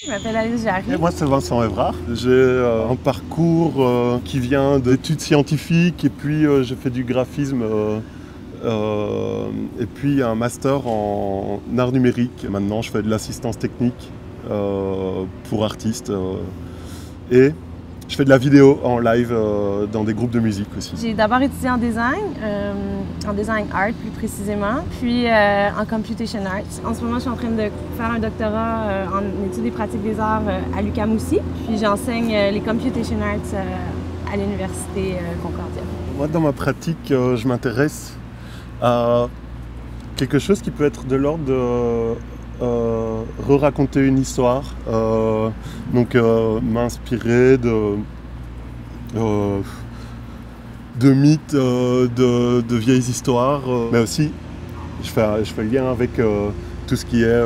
Je m'appelle Alice Jarry. Et moi, c'est Vincent Evrard. J'ai un parcours qui vient d'études scientifiques et puis j'ai fait du graphisme et puis un master en art numérique. Maintenant, je fais de l'assistance technique pour artistes et je fais de la vidéo en live dans des groupes de musique aussi. J'ai d'abord étudié en design art plus précisément, puis en computation arts. En ce moment, je suis en train de faire un doctorat en études et pratiques des arts à l'UQAM aussi. Puis j'enseigne les computation arts à l'université Concordia. Moi, dans ma pratique, je m'intéresse à quelque chose qui peut être de l'ordre de re-raconter une histoire, donc m'inspirer de mythes, de vieilles histoires, mais aussi je fais le lien avec tout ce qui est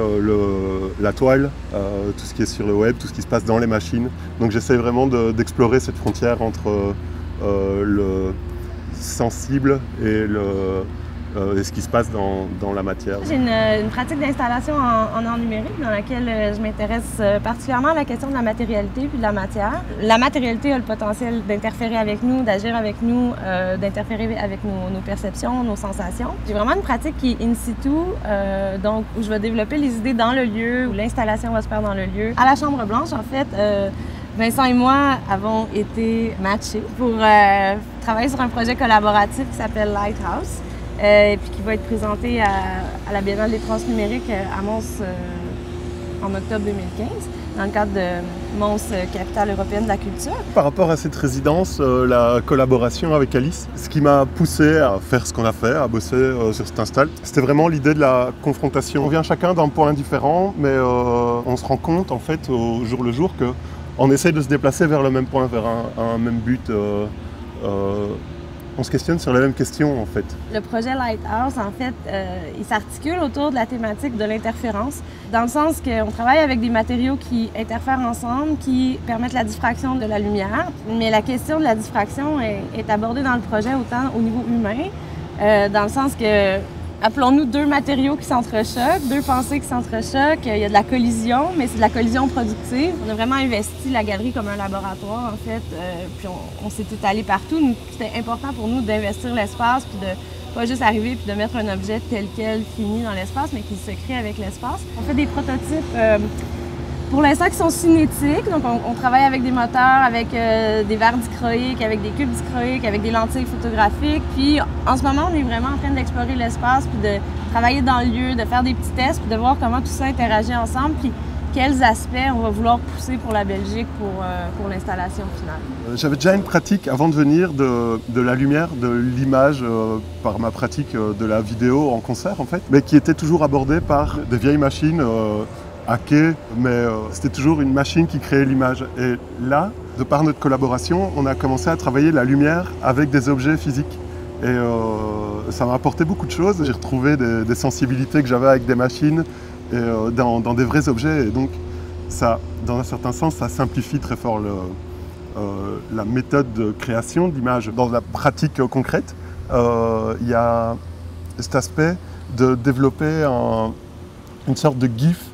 la toile, tout ce qui est sur le web, tout ce qui se passe dans les machines. Donc j'essaie vraiment d'explorer cette frontière entre le sensible et ce qui se passe dans la matière. J'ai une pratique d'installation en art numérique dans laquelle je m'intéresse particulièrement à la question de la matérialité puis de la matière. La matérialité a le potentiel d'interférer avec nous, d'agir avec nous, d'interférer avec nos perceptions, nos sensations. J'ai vraiment une pratique qui est in situ, donc où je vais développer les idées dans le lieu, où l'installation va se faire dans le lieu. À la Chambre Blanche, en fait, Vincent et moi avons été matchés pour travailler sur un projet collaboratif qui s'appelle Lighthouse. Et puis qui va être présenté à la Biennale des Transnumériques à Mons en octobre 2015, dans le cadre de Mons Capitale européenne de la culture. Par rapport à cette résidence, la collaboration avec Alice, ce qui m'a poussé à faire ce qu'on a fait, à bosser sur cet install, c'était vraiment l'idée de la confrontation. On vient chacun d'un point différent, mais on se rend compte en fait au jour le jour qu'on essaye de se déplacer vers le même point, vers un même but. On se questionne sur les mêmes questions en fait. Le projet Lighthouse, en fait, il s'articule autour de la thématique de l'interférence, dans le sens qu'on travaille avec des matériaux qui interfèrent ensemble, qui permettent la diffraction de la lumière. Mais la question de la diffraction est abordée dans le projet autant au niveau humain, dans le sens que, appelons-nous deux matériaux qui s'entrechoquent, deux pensées qui s'entrechoquent, il y a de la collision, mais c'est de la collision productive. On a vraiment investi la galerie comme un laboratoire, en fait, puis on s'est étalé partout. C'était important pour nous d'investir l'espace, puis de pas juste arriver puis de mettre un objet tel quel fini dans l'espace, mais qui se crée avec l'espace. On fait des prototypes pour l'instant qui sont cinétiques, donc on travaille avec des moteurs, avec des verres dichroïques, avec des cubes dichroïques, avec des lentilles photographiques. Puis en ce moment, on est vraiment en train d'explorer l'espace, puis de travailler dans le lieu, de faire des petits tests, puis de voir comment tout ça interagit ensemble, puis quels aspects on va vouloir pousser pour la Belgique pour l'installation finale. J'avais déjà une pratique avant de venir de la lumière, de l'image, par ma pratique de la vidéo en concert en fait, mais qui était toujours abordée par des vieilles machines hackées, mais c'était toujours une machine qui créait l'image. Et là, de par notre collaboration, on a commencé à travailler la lumière avec des objets physiques. Et ça m'a apporté beaucoup de choses. J'ai retrouvé des sensibilités que j'avais avec des machines et dans des vrais objets. Et donc, ça, dans un certain sens, ça simplifie très fort la méthode de création d'images. Dans la pratique concrète, il y a cet aspect de développer une sorte de GIF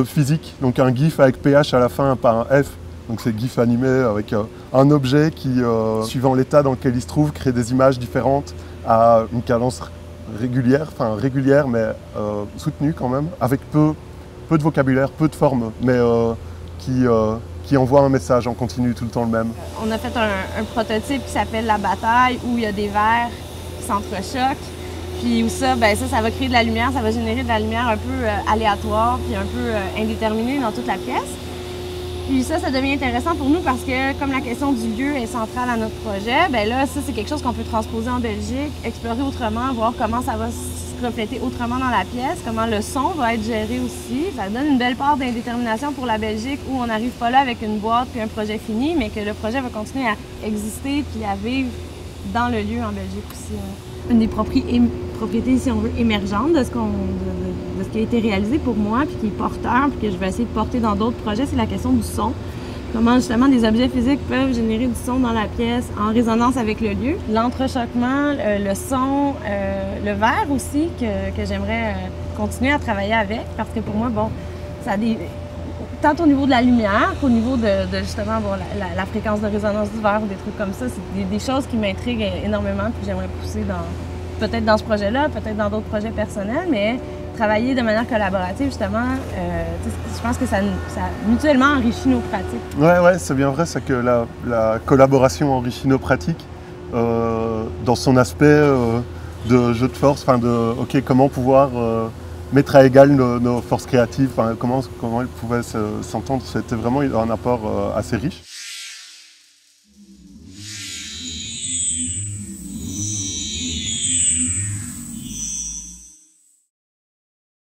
physique, donc un GIF avec PH à la fin par un F. Donc c'est GIF animé avec un objet qui, suivant l'état dans lequel il se trouve, crée des images différentes à une cadence régulière, enfin régulière mais soutenue quand même, avec peu de vocabulaire, peu de formes, mais qui envoie un message en continu tout le temps le même. On a fait un prototype qui s'appelle La Bataille, où il y a des verres qui s'entrechoquent. Puis où ça va créer de la lumière, ça va générer de la lumière un peu aléatoire, puis un peu indéterminée dans toute la pièce. Puis ça devient intéressant pour nous parce que comme la question du lieu est centrale à notre projet, bien là, ça c'est quelque chose qu'on peut transposer en Belgique, explorer autrement, voir comment ça va se refléter autrement dans la pièce, comment le son va être géré aussi. Ça donne une belle part d'indétermination pour la Belgique où on n'arrive pas là avec une boîte puis un projet fini, mais que le projet va continuer à exister puis à vivre dans le lieu en Belgique aussi. Une des propriétés, si on veut, émergentes de ce qui a été réalisé pour moi, puis qui est porteur, puis que je vais essayer de porter dans d'autres projets, c'est la question du son. Comment justement des objets physiques peuvent générer du son dans la pièce en résonance avec le lieu. L'entrechoquement, le son, le verre aussi, que j'aimerais continuer à travailler avec, parce que pour moi, bon, ça a des... tant au niveau de la lumière qu'au niveau de justement bon, la fréquence de résonance du verre ou des trucs comme ça. C'est des choses qui m'intriguent énormément puis j'aimerais pousser peut-être dans ce projet-là, peut-être dans d'autres projets personnels, mais travailler de manière collaborative, justement, je pense que ça mutuellement enrichit nos pratiques. Ouais, c'est bien vrai, c'est que la collaboration enrichit nos pratiques dans son aspect de jeu de force, comment pouvoir mettre à égal nos forces créatives, comment elles pouvaient s'entendre. C'était vraiment un apport assez riche.